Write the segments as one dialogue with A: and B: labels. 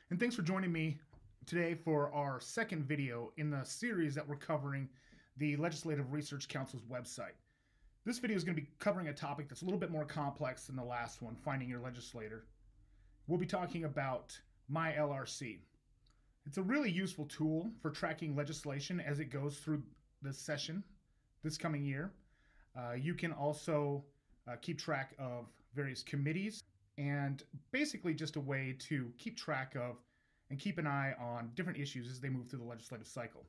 A: and thanks for joining me today for our second video in the series that we're covering the Legislative Research Council's website. This video is going to be covering a topic that's a little bit more complex than the last one, finding your legislator. We'll be talking about MyLRC. It's a really useful tool for tracking legislation as it goes through the session this coming year. You can also keep track of various committees, and basically just a way to keep track of and keep an eye on different issues as they move through the legislative cycle.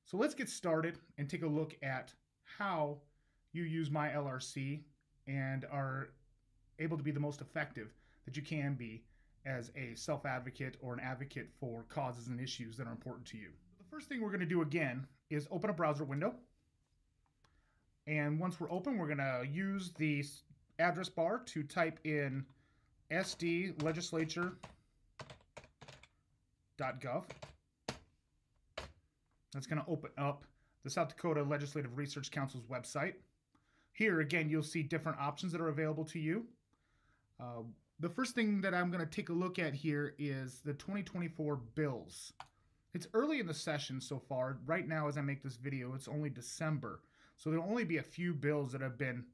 A: So let's get started and take a look at how you use MyLRC and are able to be the most effective that you can be as a self-advocate or an advocate for causes and issues that are important to you. The first thing we're going to do again is open a browser window. And once we're open, we're going to use the address bar to type in sdlegislature.gov. That's going to open up the South Dakota Legislative Research Council's website. Here, again, you'll see different options that are available to you. The first thing that I'm going to take a look at here is the 2024 bills. It's early in the session so far. Right now, as I make this video, it's only December. So there'll only be a few bills that have been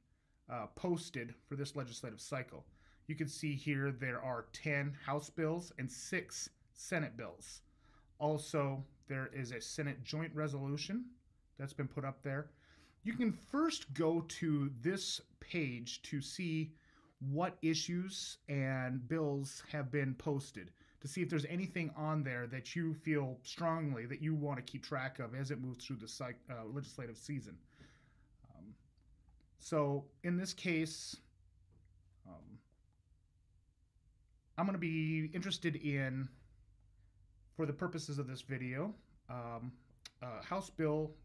A: posted for this legislative cycle. You can see here there are 10 House bills and 6 Senate bills. Also, there is a Senate joint resolution that's been put up there. You can first go to this page to see what issues and bills have been posted, to see if there's anything on there that you feel strongly that you want to keep track of as it moves through the legislative season. So in this case, I'm going to be interested in, for the purposes of this video, a House bill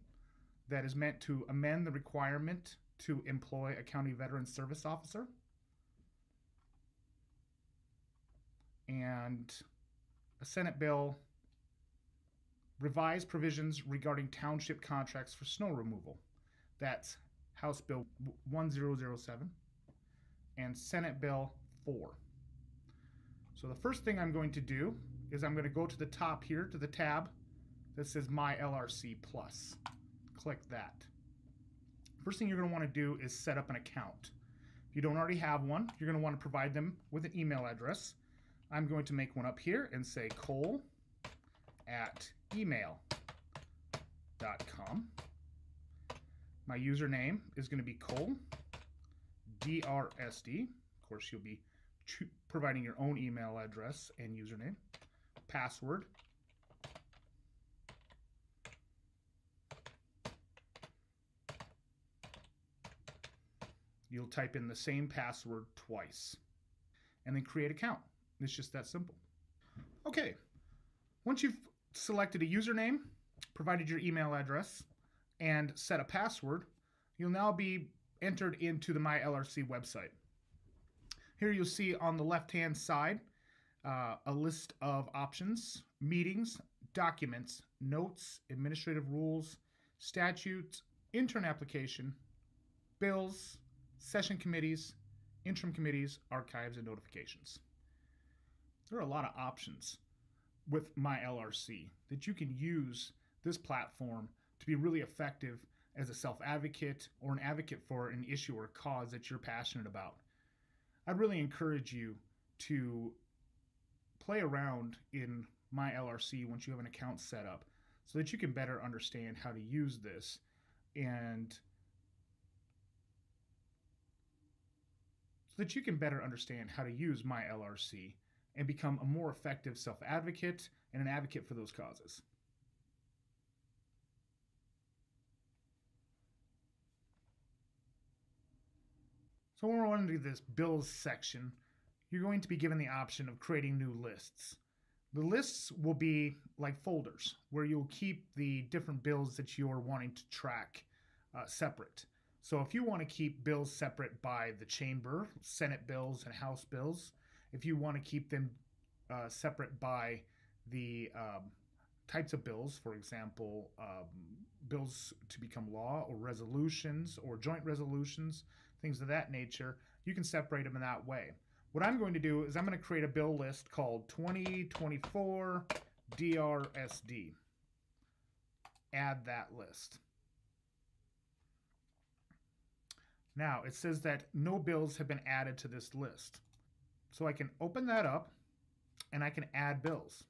A: that is meant to amend the requirement to employ a county veteran service officer, and a Senate bill, revised provisions regarding township contracts for snow removal. That's House Bill 1007 and Senate Bill 4. So the first thing I'm going to do is I'm going to go to the top here to the tab that says MyLRC Plus. Click that. First thing you're going to want to do is set up an account. If you don't already have one, you're going to want to provide them with an email address. I'm going to make one up here and say cole@email.com. My username is going to be Cole, DRSD. Of course, you'll be providing your own email address and username. Password. You'll type in the same password twice and then create an account. It's just that simple. Okay, once you've selected a username, provided your email address, and set a password, you'll now be entered into the MyLRC website. Here you'll see on the left-hand side a list of options: meetings, documents, notes, administrative rules, statutes, intern application, bills, session committees, interim committees, archives, and notifications. There are a lot of options with MyLRC that you can use this platform to be really effective as a self-advocate or an advocate for an issue or a cause that you're passionate about. I'd really encourage you to play around in MyLRC once you have an account set up so that you can better understand how to use this and use MyLRC and become a more effective self-advocate and an advocate for those causes. So when we're under this bills section, you're going to be given the option of creating new lists. The lists will be like folders where you'll keep the different bills that you're wanting to track separate. So if you want to keep bills separate by the chamber, Senate bills and House bills, if you want to keep them separate by the types of bills, for example, bills to become law or resolutions or joint resolutions, things of that nature, you can separate them in that way. what I'm going to do is I'm going to create a bill list called 2024 DRSD. Add that list. Now it says that no bills have been added to this list. So I can open that up and I can add bills.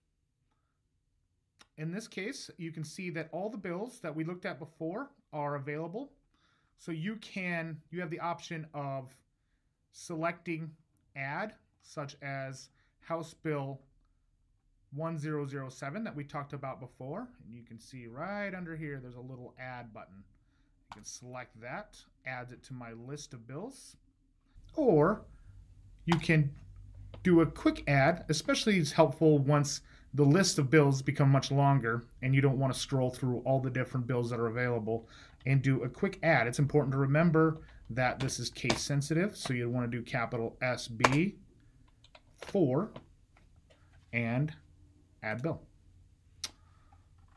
A: In this case, you can see that all the bills that we looked at before are available. So you have the option of selecting add, such as House Bill 1007 that we talked about before. And you can see right under here, there's a little add button. I can select that, adds it to my list of bills. Or you can do a quick add, especially it's helpful once the list of bills become much longer and you don't want to scroll through all the different bills that are available, and do a quick add. It's important to remember that this is case sensitive, so you want to do capital SB 4 and add bill.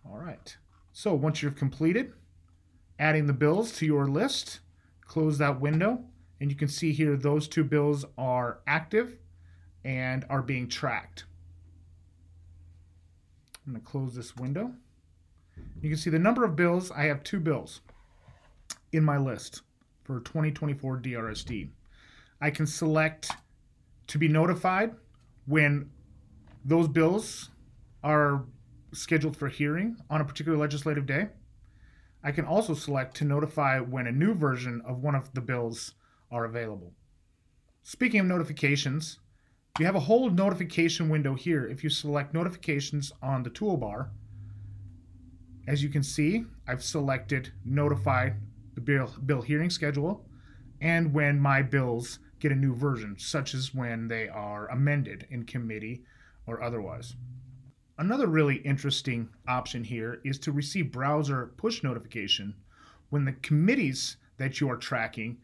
A: All right, so once you've completed adding the bills to your list, close that window, and you can see here those two bills are active and are being tracked. I'm going to close this window. You can see the number of bills. I have 2 bills in my list for 2024 DRSD. I can select to be notified when those bills are scheduled for hearing on a particular legislative day. I can also select to notify when a new version of one of the bills are available. Speaking of notifications, you have a whole notification window here. If you select notifications on the toolbar, as you can see, I've selected notify the bill hearing schedule and when my bills get a new version, such as when they are amended in committee or otherwise. Another really interesting option here is to receive browser push notification when the committees that you are tracking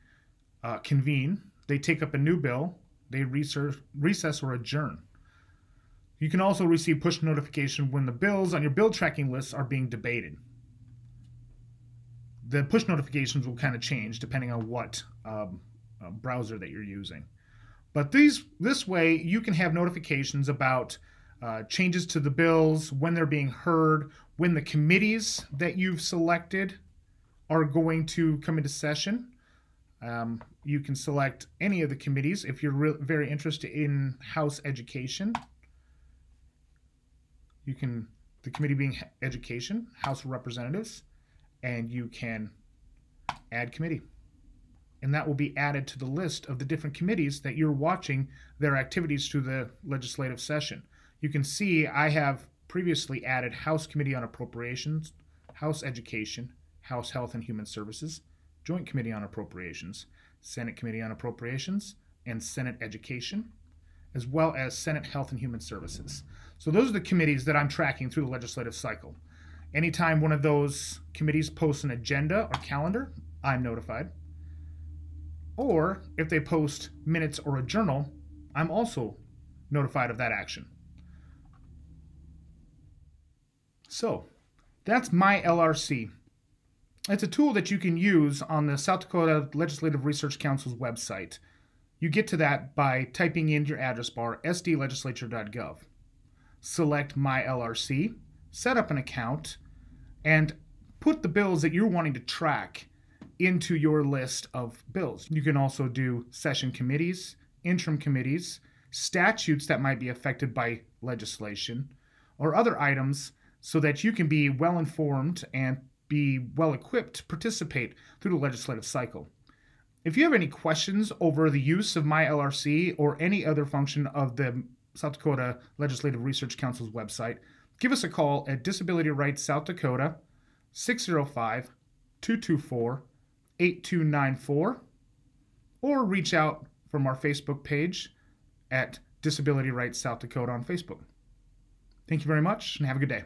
A: convene, they take up a new bill, they recess or adjourn. You can also receive push notification when the bills on your bill tracking lists are being debated. The push notifications will kind of change depending on what browser that you're using. But this way you can have notifications about changes to the bills, when they're being heard, when the committees that you've selected are going to come into session. You can select any of the committees if you're very interested in House Education. The committee being Education, House of Representatives, and you can add committee. And that will be added to the list of the different committees that you're watching their activities through the legislative session. You can see I have previously added House Committee on Appropriations, House Education, House Health and Human Services, Joint Committee on Appropriations, Senate Committee on Appropriations, and Senate Education, as well as Senate Health and Human Services. So those are the committees that I'm tracking through the legislative cycle. Anytime one of those committees posts an agenda or calendar, I'm notified. Or if they post minutes or a journal, I'm also notified of that action. So that's MyLRC. It's a tool that you can use on the South Dakota Legislative Research Council's website. You get to that by typing in your address bar, sdlegislature.gov. Select MyLRC, set up an account, and put the bills that you're wanting to track into your list of bills. You can also do session committees, interim committees, statutes that might be affected by legislation, or other items so that you can be well informed and be well equipped to participate through the legislative cycle. If you have any questions over the use of MyLRC or any other function of the South Dakota Legislative Research Council's website, give us a call at Disability Rights South Dakota 605-224-8294, or reach out from our Facebook page at Disability Rights South Dakota on Facebook. Thank you very much and have a good day.